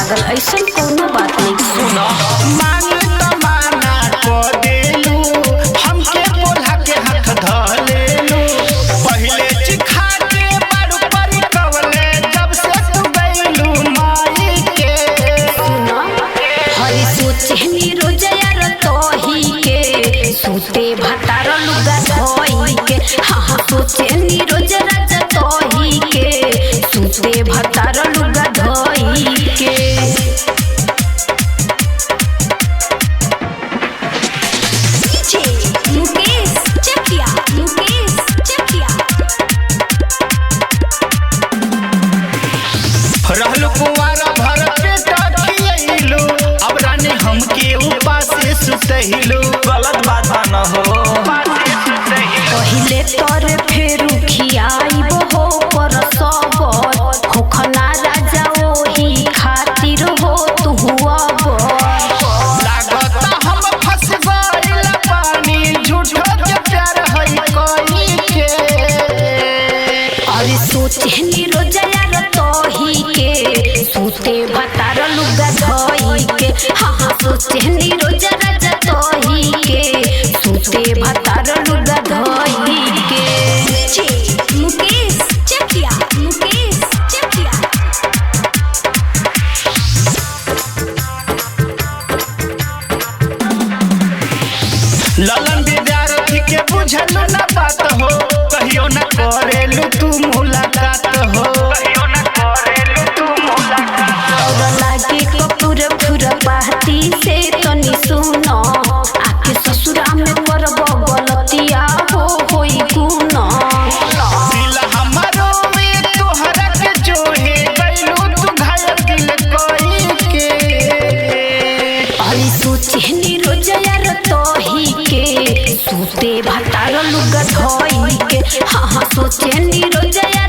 पागल ऐसा कोनो बात नहीं। सुनो मांग तमाना को देलू हमके बोला के हाथ धलेलू पहले चिखा के बारू परी कवले जब से तू गइलू माई के। सुनो हरी सोचनी रोजया रतोही के सूते भतार लुगा धोई के। हाँ सोचनी रोज राजा तोही के सूते भतार लुगा धोई के। मुकेश चकिया रहलू कुंवारा भर पेट खियलू अब रानी हमके उपास से सुतहिलू गलत बात न हो। पहिले तोरे फेरू खियाइबो हो पर सबर होखना राजा ओही खातिर हो तू अब लागता हम फंस गइल पानी झूठो के प्यार है कोई के। अरे सोचनी रोजया रतोही के सूते भतार लुगा धोई के। हाँ सोचनी रोज राजा तोही के सूते भतार लुगा धोई के। मुकेश चकिया ललन विद्यार्थी के बुझलू न बात हो कहियो न करेलू तू मुलाकात हो कहियो न करेलू तू मुलाकात। और लागे कपूर फुर पाती से तनी सुनो आके ससुरा में करब गलतिया हो होई गुना। दिल हमारो में तोहरा के जोहे गइलू तू घायल दिल कोई के। अरे सोचनी रोजया रतोही के सूते भतार लुगा धोई के। हाँ सोचनी रोजया